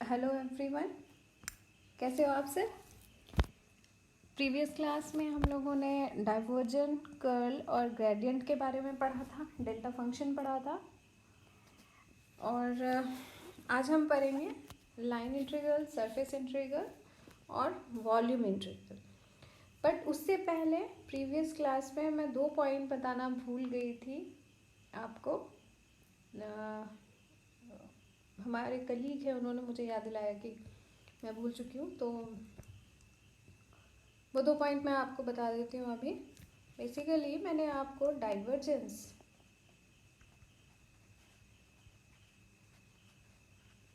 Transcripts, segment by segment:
Hello everyone, कैसे हो आप सर। प्रीवियस क्लास में हम लोगों ने डाइवर्जेंट, कर्ल और ग्रेडियंट के बारे में पढ़ा था, डेल्टा फंक्शन पढ़ा था। और आज हम पढ़ेंगे लाइन इंटीग्रल, सरफेस इंटीग्रल और वॉल्यूम इंटीग्रल। बट उससे पहले प्रीवियस क्लास में मैं 2 पॉइंट बताना भूल गई थी आपको। हमारे कलीग है, उन्होंने मुझे याद दिलाया कि मैं भूल चुकी हूँ, तो वो 2 पॉइंट मैं आपको बता देती हूँ अभी। बेसिकली मैंने आपको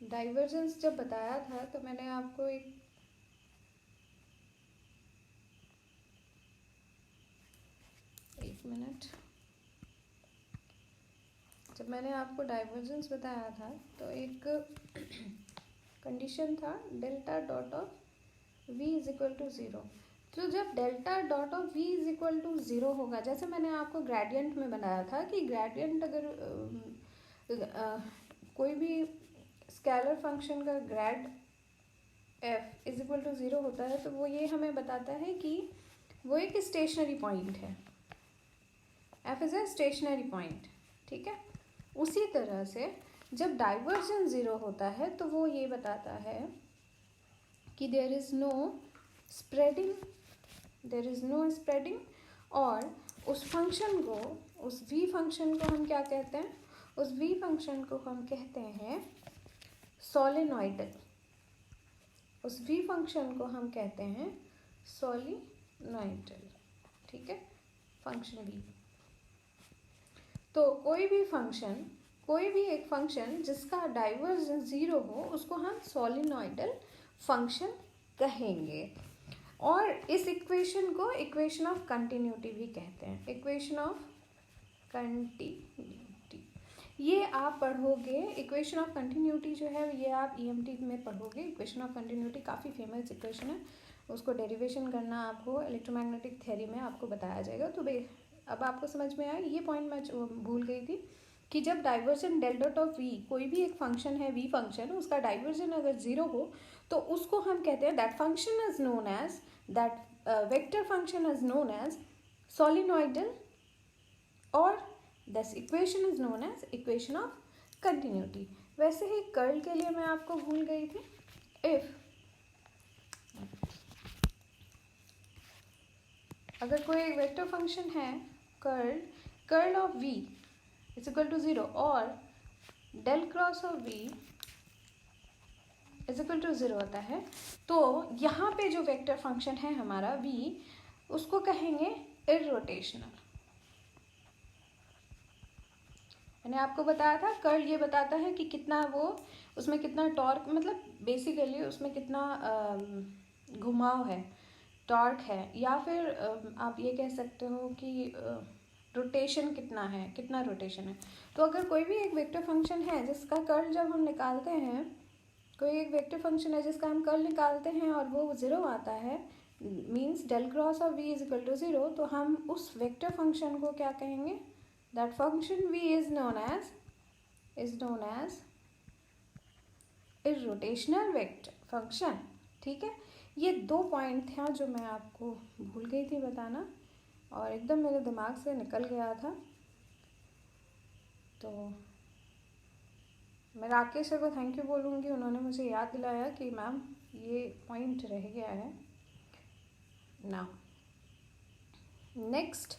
डाइवर्जेंस जब बताया था तो मैंने आपको एक मिनट, जब मैंने आपको डाइवर्जेंस बताया था तो एक कंडीशन था delta dot of v is equal to 0। तो जब delta dot of v is equal to 0 होगा, जैसे मैंने आपको ग्रेडियंट में बनाया था कि ग्रेडियंट अगर कोई भी स्केलर फंक्शन का grad f is equal to 0 होता है तो वो ये हमें बताता है कि वो एक स्टेशनरी पॉइंट है। f is a stationary point, ठीक है। उसी तरह से जब डाइवर्जेंस 0 होता है तो वो ये बताता है कि देयर इज नो स्प्रेडिंग, और उस फंक्शन को, उस v फंक्शन को हम क्या कहते हैं, उस v फंक्शन को हम कहते हैं सोलेनॉइडल। उस v फंक्शन को हम कहते हैं सोलेनॉइडल, ठीक है, फंक्शन v। तो कोई भी एक फंक्शन जिसका डाइवर्जेंस 0 हो उसको हम सोलेनॉइडल फंक्शन कहेंगे। और इस इक्वेशन को इक्वेशन ऑफ कंटिन्यूटी भी कहते हैं, इक्वेशन ऑफ कंटिन्यूटी। ये आप पढ़ोगे, इक्वेशन ऑफ कंटिन्यूटी जो है ये आप ईएमटी में पढ़ोगे। इक्वेशन ऑफ कंटिन्यूटी काफ़ी फेमस इक्वेशन है, उसको डेरिवेशन करना आपको इलेक्ट्रोमैग्नेटिक थ्योरी में आपको बताया जाएगा। तो अब आपको समझ में आया। ये पॉइंट मैं भूल गई थी कि जब divergence del dot of V, कोई भी एक फंक्शन है वी फंक्शन, उसका डाइवर्जन अगर 0 हो तो उसको हम कहते हैं that function is known as, that vector function is known as solenoidal, और this equation is known as equation of continuity. वैसे ही कर्ल के लिए मैं आपको भूल गई थी। इफ अगर कोई एक वेक्टर फंक्शन है curl of v is equal to 0 और del cross of v is equal to 0 होता है, तो यहाँ पे जो वेक्टर फंक्शन है हमारा v, उसको कहेंगे इररोटेशनल। मैंने आपको बताया था कर्ल ये बताता है कि कितना वो, उसमें कितना टॉर्क, मतलब बेसिकली उसमें कितना घुमाव है, टॉर्क है, या फिर आप ये कह सकते हो कि रोटेशन कितना है, कितना रोटेशन है। तो अगर कोई भी एक वेक्टर फंक्शन है जिसका कर्ल जब हम निकालते हैं, कोई एक वेक्टर फंक्शन है जिसका हम कर्ल निकालते हैं और वो 0 आता है, means del cross of v is equal to 0, तो हम उस वेक्टर फंक्शन को क्या कहेंगे, that function v is known as irrotational vector function, ठीक है। ये 2 पॉइंट था जो मैं आपको भूल गई थी बताना, और एकदम मेरे दिमाग से निकल गया था। तो मैं राकेश सर को थैंक यू बोलूँगी, उन्होंने मुझे याद दिलाया कि मैम ये पॉइंट रह गया है। नाउ नेक्स्ट,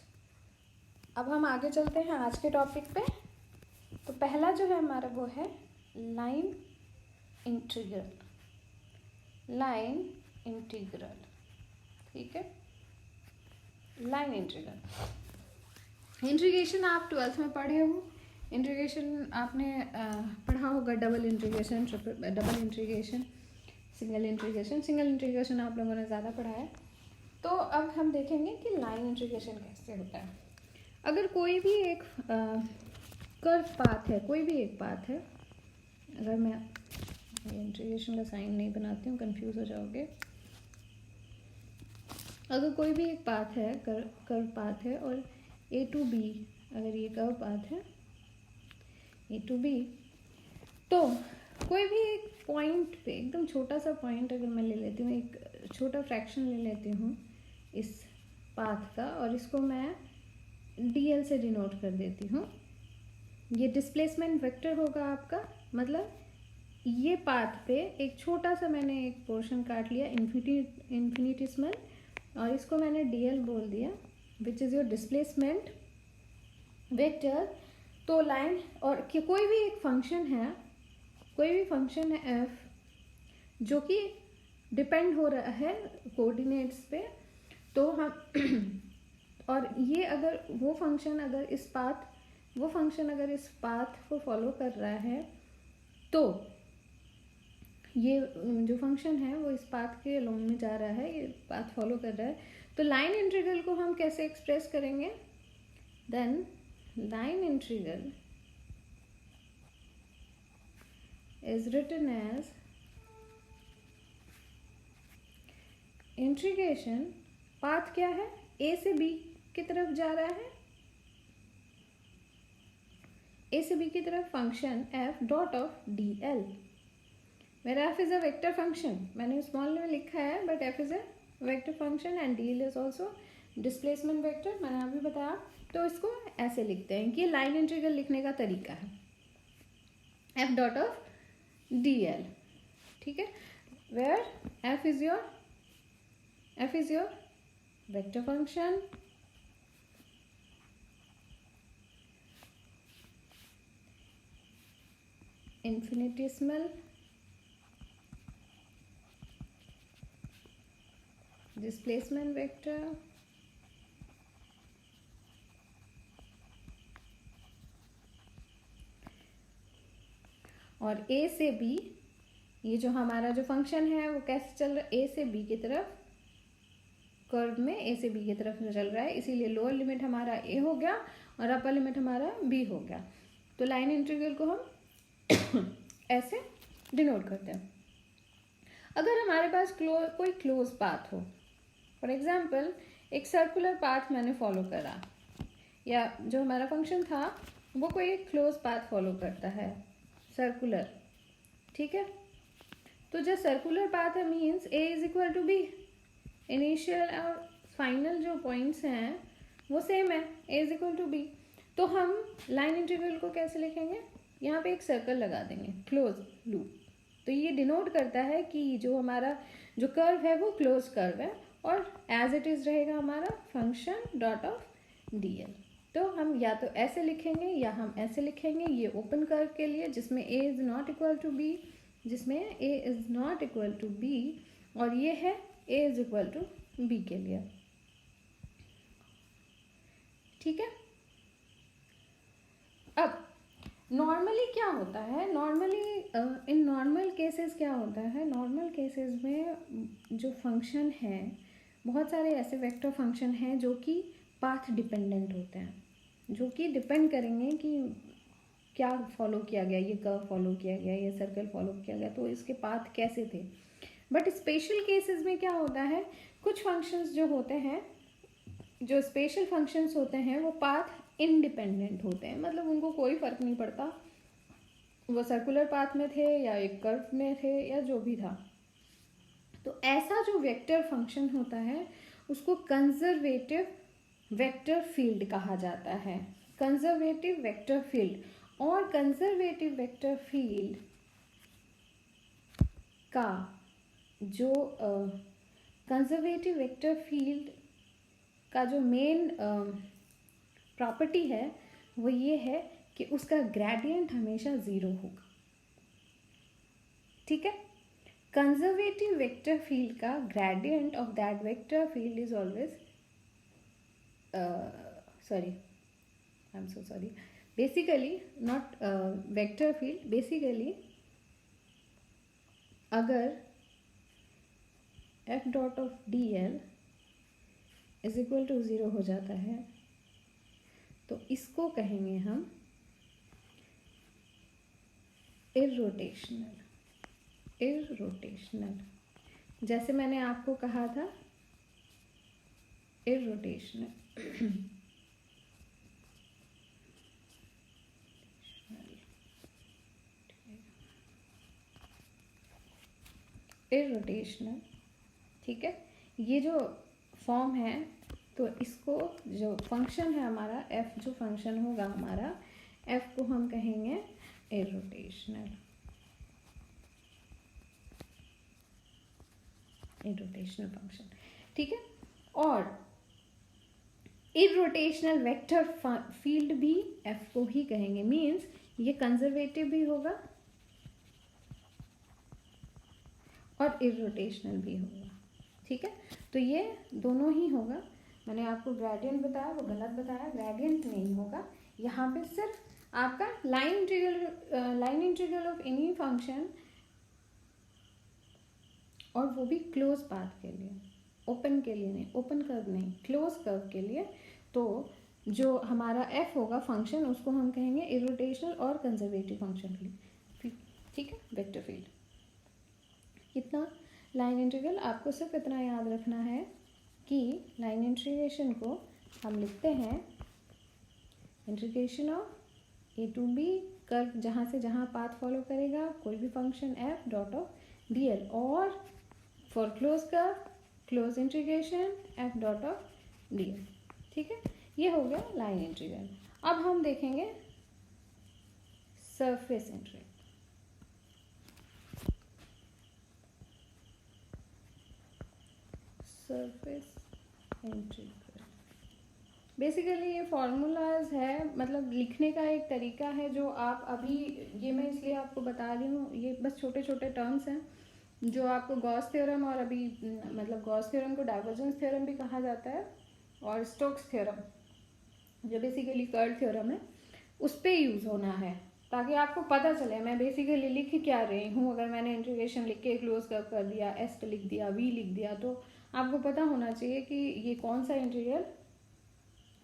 अब हम आगे चलते हैं आज के टॉपिक पे। तो पहला जो है हमारा वो है लाइन इंटीग्रल, ठीक है। लाइन इंटीग्रेशन आप 12th में पढ़े हो। इंटीग्रेशन आपने पढ़ा होगा, डबल इंटीग्रेशन, सिंगल इंटीग्रेशन आप लोगों ने ज़्यादा पढ़ा है। तो अब हम देखेंगे कि लाइन इंटीग्रेशन कैसे होता है। अगर कोई भी एक कर्व पाथ है, अगर मैं इंटीग्रेशन का साइन नहीं बनाती हूँ, कंफ्यूज हो जाओगे। अगर कोई भी एक पाथ है, कर्व पाथ है, और a to b, अगर ये कर्व पाथ है a to b, तो कोई भी एक पॉइंट पे, एकदम छोटा सा पॉइंट अगर मैं ले लेती हूँ, एक छोटा फ्रैक्शन ले लेती हूँ इस पाथ का, और इसको मैं dl से डिनोट कर देती हूँ। ये डिस्प्लेसमेंट वेक्टर होगा आपका, मतलब ये पाथ पे एक छोटा सा मैंने एक पोर्शन काट लिया इन्फिनिटिसिमल, और इसको मैंने dl बोल दिया, which is your displacement vector. तो लाइन और कोई भी एक फंक्शन है, कोई भी फंक्शन है f जो कि डिपेंड हो रहा है कोऑर्डिनेट्स पे, तो हम और ये अगर वो फंक्शन अगर इस पाथ को फॉलो कर रहा है, तो ये जो फंक्शन है वो इस पाथ के अलोंग में जा रहा है, ये पाथ फॉलो कर रहा है। तो लाइन इंटीग्रल को हम कैसे एक्सप्रेस करेंगे? Then line integral is written as integration, path क्या है, a से b की तरफ जा रहा है, a से b की तरफ function f dot of dl। मेरा f is a vector function, मैंने स्मॉल में लिखा है, but f is a vector function and dl is also displacement vector, मैंने अभी बताया। तो इसको ऐसे लिखते हैं कि लाइन इंटीग्रल लिखने का तरीका है f डॉट ऑफ dl, ठीक है, where f is your vector function infinitesimal displacement vector और a से b, ये जो हमारा जो फंक्शन है वो कैसे चल रहा है, a से b की तरफ, कर्व में a से b की तरफ चल रहा है, इसीलिए लोअर लिमिट हमारा a हो गया और अपर लिमिट हमारा b हो गया। तो लाइन इंटीग्रल को हम ऐसे डिनोट करते हैं। अगर हमारे पास कोई क्लोज पाथ हो, फॉर एग्जाम्पल एक सर्कुलर पाथ मैंने फॉलो करा, या जो हमारा फंक्शन था वो कोई एक क्लोज पाथ फॉलो करता है सर्कुलर, ठीक है, तो जो सर्कुलर पाथ है means a is equal to b, initial और फाइनल जो पॉइंट्स हैं वो सेम है, a is equal to b। तो हम लाइन इंटीग्रल को कैसे लिखेंगे, यहाँ पे एक सर्कल लगा देंगे, क्लोज लूप। तो ये डिनोट करता है कि जो हमारा जो कर्व है वो क्लोज कर्व है, और एज इट इज रहेगा हमारा फंक्शन डॉट ऑफ dl। तो हम या तो ऐसे लिखेंगे या हम ऐसे लिखेंगे, ये ओपन कर्व के लिए जिसमें a is not equal to b, जिसमें a is not equal to b, और ये है a is equal to b के लिए, ठीक है। अब नॉर्मली क्या होता है, इन नॉर्मल केसेस क्या होता है, नॉर्मल केसेस में जो फंक्शन है, बहुत सारे ऐसे वेक्टर फंक्शन हैं जो कि पाथ डिपेंडेंट होते हैं, जो कि डिपेंड करेंगे कि क्या फॉलो किया गया, ये कर्व फॉलो किया गया, ये सर्कल फॉलो किया गया, तो इसके पाथ कैसे थे। बट स्पेशल केसेस में क्या होता है, कुछ फंक्शंस जो होते हैं, जो स्पेशल फंक्शंस होते हैं, वो पाथ इंडिपेंडेंट होते हैं, मतलब उनको कोई फर्क नहीं पड़ता वो सर्कुलर पाथ में थे या एक कर्व में थे या जो भी था। तो ऐसा जो वेक्टर फंक्शन होता है उसको कंजर्वेटिव वेक्टर फील्ड कहा जाता है, कंजर्वेटिव वेक्टर फील्ड। और कंजर्वेटिव वेक्टर फील्ड का जो कंजर्वेटिव वेक्टर फील्ड का जो मेन प्रॉपर्टी है वो ये है कि उसका ग्रेडियंट हमेशा ज़ीरो होगा, ठीक है। कंजर्वेटिव वेक्टर फील्ड का gradient of that vector field is always basically not vector field, basically अगर f dot of dl is equal to 0 हो जाता है तो इसको कहेंगे हम इररोटेशनल। जैसे मैंने आपको कहा था इररोटेशनल। इररोटेशनल, ठीक है। ये जो फॉर्म है, तो इसको जो फंक्शन है हमारा एफ, जो फंक्शन होगा हमारा एफ को हम कहेंगे इररोटेशनल, इररोटेशनल फंक्शन, ठीक है। और इररोटेशनल वेक्टर फील्ड भी एफ को ही कहेंगे, मीन्स ये कंजर्वेटिव भी होगा और इररोटेशनल भी होगा, ठीक है। तो ये दोनों ही होगा। मैंने आपको ग्रेडियंट बताया, वो गलत बताया, ग्रेडियंट नहीं होगा। यहाँ पे सिर्फ आपका line integral of any function, और वो भी क्लोज पाथ के लिए, ओपन के लिए नहीं, ओपन कर्व नहीं, क्लोज कर्व के लिए। तो जो हमारा एफ होगा फंक्शन, उसको हम कहेंगे इररोटेशनल और कंजर्वेटिव फंक्शन के लिए, ठीक है। वेक्टर फील्ड इतना लाइन इंटीग्रल, आपको सिर्फ इतना याद रखना है कि लाइन इंटीग्रेशन को हम लिखते हैं integration of A to B curve, जहाँ से जहाँ पाथ फॉलो करेगा कोई भी function F dot of D L, और for close curve close integration F dot of D L, ठीक है। ये हो गया लाइन इंटीग्रल। अब हम देखेंगे surface integral. Surface integral basically ये फॉर्मूलाज है, मतलब लिखने का एक तरीका है जो आप अभी, ये मैं इसलिए आपको बता रही हूँ, ये बस छोटे छोटे टर्म्स हैं जो आपको गॉस थ्योरम, और अभी मतलब गॉस थ्योरम को डाइवर्जेंस थ्योरम भी कहा जाता है, और स्टोक्स थ्योरम जो बेसिकली कर्ल थ्योरम है, उस पर यूज़ होना है, ताकि आपको पता चले मैं बेसिकली लिख क्या रही हूँ। अगर मैंने इंटीग्रेशन लिख के क्लोज कर्व कर दिया, एस लिख दिया, वी लिख दिया, तो आपको पता होना चाहिए कि ये कौन सा इंटीग्रल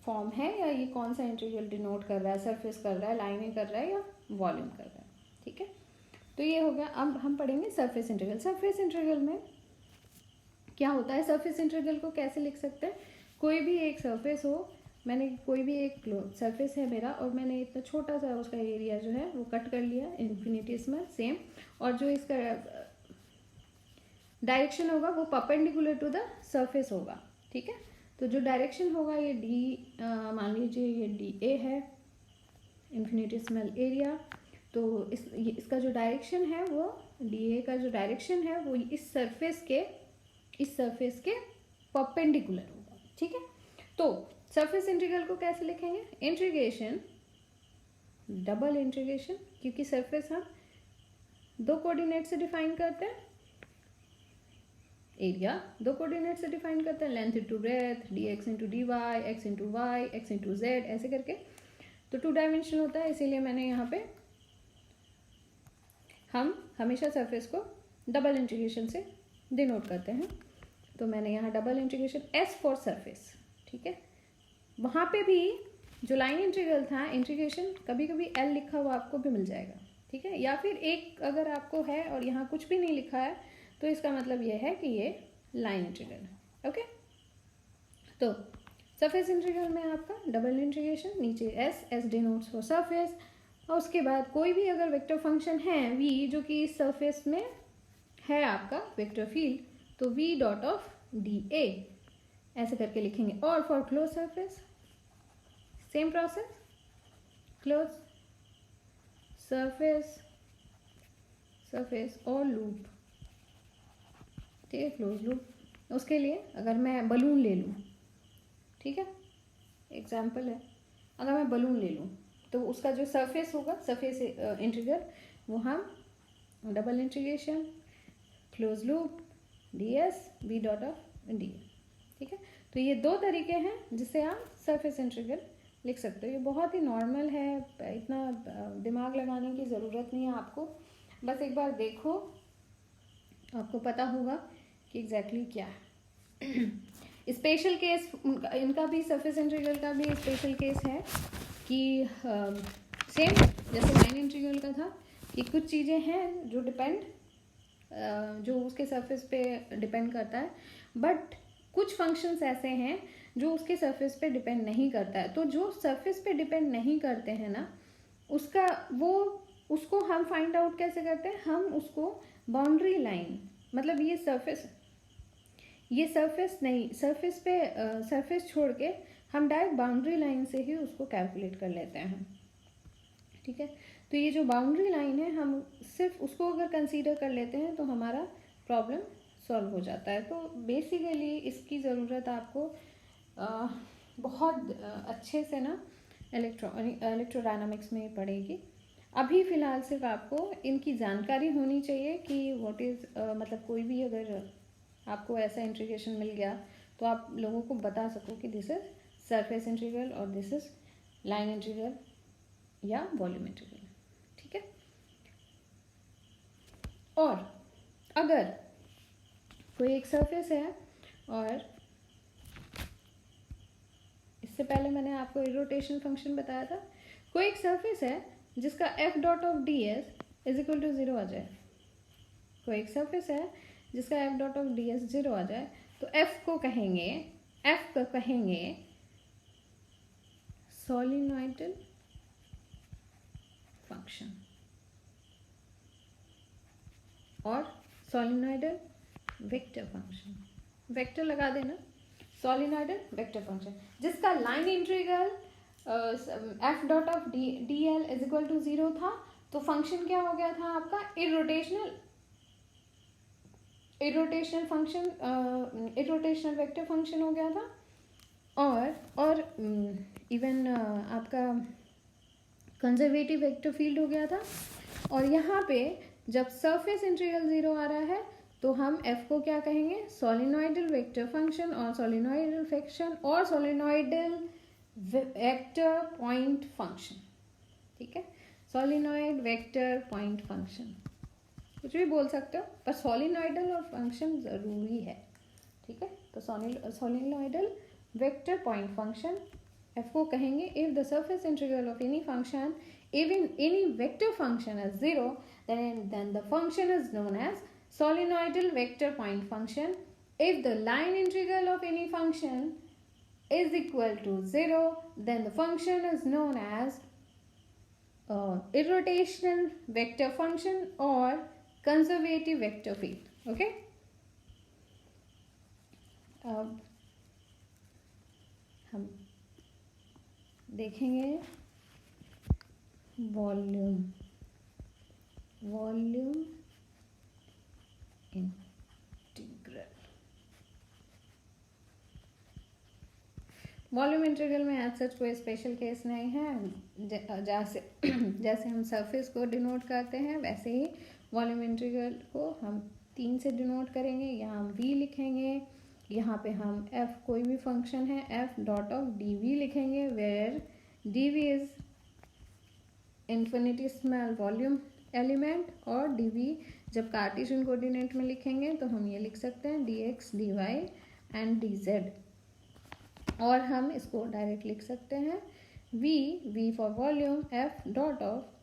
फॉर्म है, या ये कौन सा इंटीग्रल डिनोट कर रहा है, सरफेस कर रहा है, लाइनिंग कर रहा है, या वॉल्यूम कर रहा है, ठीक है। तो ये हो गया। अब हम पढ़ेंगे सरफेस इंटीग्रल। सरफेस इंटीग्रल में क्या होता है, सरफेस इंटीग्रल को कैसे लिख सकते हैं, कोई भी एक सरफेस हो, मैंने कोई भी एक सरफेस है मेरा, और मैंने इतना छोटा सा उसका एरिया जो है वो कट कर लिया इन्फिनिटेसिमल सेम, और जो इसका डायरेक्शन होगा वो परपेंडिकुलर टू द सरफेस होगा, ठीक है। तो जो डायरेक्शन होगा ये डी, मान लीजिए ये डी ए है इन्फिनिटेसिमल एरिया, तो इसका जो डायरेक्शन है वो डी ए का जो डायरेक्शन है वो इस सरफेस के परपेंडिकुलर होगा, ठीक है। तो सरफेस इंटीग्रल को कैसे लिखेंगे, इंटीग्रेशन, डबल इंटीग्रेशन, क्योंकि सरफेस हम दो कोऑर्डिनेट से डिफाइन करते हैं, एरिया दो कोऑर्डिनेट से डिफाइन करते हैं, length into breadth, D X into D Y, X into Y, X into Z, ऐसे करके। तो 2 डायमेंशन होता है, इसीलिए मैंने यहाँ पे, हम हमेशा सरफेस को डबल इंटीग्रेशन से डिनोट करते हैं, तो मैंने यहाँ double integration S for surface, ठीक है। वहाँ पे भी जो लाइन इंटीग्रल था, इंटीग्रेशन कभी कभी एल लिखा हुआ आपको भी मिल जाएगा, ठीक है, या फिर एक अगर आपको है और यहाँ कुछ भी नहीं लिखा है, तो इसका मतलब ये है कि ये लाइन इंटीग्रल है, ओके। तो सरफेस इंटीग्रल में आपका डबल इंटीग्रेशन, नीचे एस डिनोट्स फॉर सरफेस, और उसके बाद कोई भी अगर वेक्टर फंक्शन है वी, जो कि इस सरफेस में है आपका वेक्टर फील्ड, तो वी डॉट ऑफ डी ए ऐसे करके लिखेंगे। और for close surface same process, close surface और लूप, ठीक है, क्लोज लूप। उसके लिए अगर मैं बलून ले लूँ, ठीक है, एग्जाम्पल है, अगर मैं बलून ले लूँ तो उसका जो सरफेस होगा, सरफेस इंटीग्रल, वो हम double integration close loop D S B dot of D A, ठीक है। तो ये दो तरीके हैं जिससे आप सरफेस इंटीग्रल लिख सकते हो। ये बहुत ही नॉर्मल है, इतना दिमाग लगाने की ज़रूरत नहीं है आपको, बस एक बार देखो आपको पता होगा कि एग्जैक्टली क्या है। स्पेशल केस इनका भी, सरफेस इंटीग्रल का भी स्पेशल केस है कि सेम जैसे लाइन इंटीग्रल का था कि कुछ चीज़ें हैं जो डिपेंड, जो उसके सरफेस पे डिपेंड करता है, बट कुछ फंक्शंस ऐसे हैं जो उसके सरफेस पे डिपेंड नहीं करता है। तो जो सरफेस पे डिपेंड नहीं करते हैं ना, उसको हम फाइंड आउट कैसे करते हैं, हम उसको बाउंड्री लाइन मतलब ये सरफेस नहीं, सरफेस छोड़ के हम डायरेक्ट बाउंड्री लाइन से ही उसको कैलकुलेट कर लेते हैं, ठीक है। तो ये जो बाउंड्री लाइन है हम सिर्फ उसको अगर कंसीडर कर लेते हैं तो हमारा प्रॉब्लम सॉल्व हो जाता है। तो बेसिकली इसकी ज़रूरत आपको बहुत अच्छे से ना इलेक्ट्रोडायनामिक्स में पड़ेगी। अभी फ़िलहाल सिर्फ आपको इनकी जानकारी होनी चाहिए कि व्हाट इज़ मतलब कोई भी अगर आपको ऐसा इंटीग्रेशन मिल गया तो आप लोगों को बता सको कि दिस इज सरफेस इंटीग्रल और दिस इज लाइन इंटीग्रल या वॉल्यूम इंटीग्रल, ठीक है। और अगर कोई एक सरफेस है और इससे पहले मैंने आपको इरोटेशन फंक्शन बताया था, कोई एक सरफेस है जिसका F dot of D S is equal to 0 आ जाए, कोई एक सरफेस है जिसका F dot of D S 0 आ जाए, तो एफ को कहेंगे सोलिनॉइडल फंक्शन और सोलिनॉइडल वेक्टर फंक्शन, वेक्टर लगा देना, सोलिनॉइडल वेक्टर फंक्शन जिसका line integral F dot of D L is equal to 0 था। तो फंक्शन क्या हो गया था आपका, इरोटेशनल वेक्टर फंक्शन हो गया था। और इवन आपका कंजर्वेटिव वेक्टर फील्ड हो गया था। और यहाँ पे जब सरफेस इंटीग्रल 0 आ रहा है तो हम f को क्या कहेंगे, सोलिनॉइडल वेक्टर फंक्शन और सोलिनॉइडल फंक्शन और सोलिनॉइडल वेक्टर पॉइंट फंक्शन, ठीक है। सोलिनॉइड वेक्टर पॉइंट फंक्शन कुछ भी बोल सकते हो, पर सोलिनॉइडल और फंक्शन ज़रूरी है, ठीक है। तो सोलिनॉइडल वेक्टर पॉइंट फंक्शन f को कहेंगे if the surface integral of any function even any vector function is 0, then the function is known as solenoidal vector point function. If the line integral of any function is equal to 0, then the function is known as irrotational vector function or conservative vector field. Okay. अब हम देखेंगे volume integral. Volume integral में as such कोई special case नहीं है, जैसे हम surface को डिनोट करते हैं वैसे ही वॉल्यूम इंटीग्रल को हम 3 से डिनोट करेंगे। यहाँ हम v लिखेंगे, यहाँ पे हम f कोई भी फंक्शन है f डॉट ऑफ dv लिखेंगे, where dv is infinitesimal volume element और dv जब कार्टेशियन कोऑर्डिनेट में लिखेंगे तो हम ये लिख सकते हैं dx dy एंड dz। और हम इसको डायरेक्ट लिख सकते हैं v for volume f dot of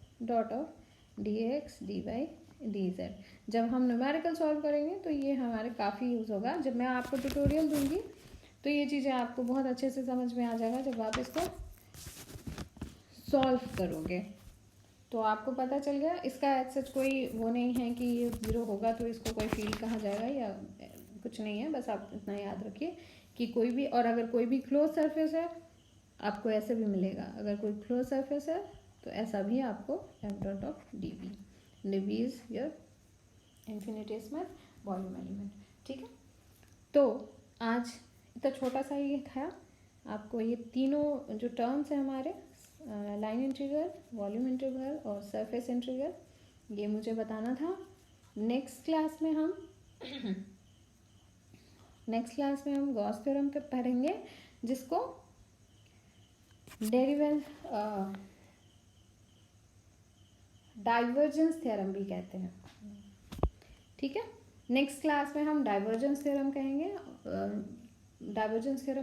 dx dy dz। जब हम न्यूमेरिकल सॉल्व करेंगे तो ये हमारे काफ़ी यूज़ होगा। जब मैं आपको ट्यूटोरियल दूंगी तो ये चीज़ें आपको बहुत अच्छे से समझ में आ जाएगा। जब आप इसको सॉल्व करोगे तो आपको पता चल गया। इसका एज सच कोई वो नहीं है कि ये 0 होगा तो इसको कोई फील्ड कहा जाएगा या कुछ नहीं है, बस आप इतना याद रखिए कि कोई भी, और अगर कोई भी क्लोज सरफेस है आपको ऐसे भी मिलेगा, अगर कोई क्लोज सरफेस है तो ऐसा भी आपको F dot of dv is your infinitesimal volume element, ठीक है। तो आज इतना छोटा सा ये था, आपको ये तीनों जो टर्म्स हैं हमारे लाइन इंटीग्रल, वॉल्यूम इंटीग्रल और सरफेस इंटीग्रल, ये मुझे बताना था। नेक्स्ट क्लास में हम गॉस थ्योरम के पढ़ेंगे, जिसको डाइवर्जेंस थ्योरम भी कहते हैं, ठीक है। नेक्स्ट क्लास में हम डाइवर्जेंस थ्योरम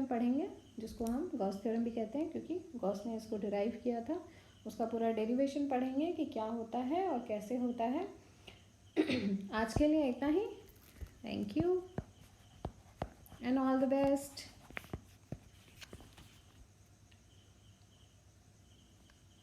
पढ़ेंगे, जिसको हम गॉस थ्योरम भी कहते हैं क्योंकि गॉस ने इसको डिराइव किया था। उसका पूरा डेरिवेशन पढ़ेंगे कि क्या होता है और कैसे होता है। आज के लिए इतना ही। Thank you and all the best.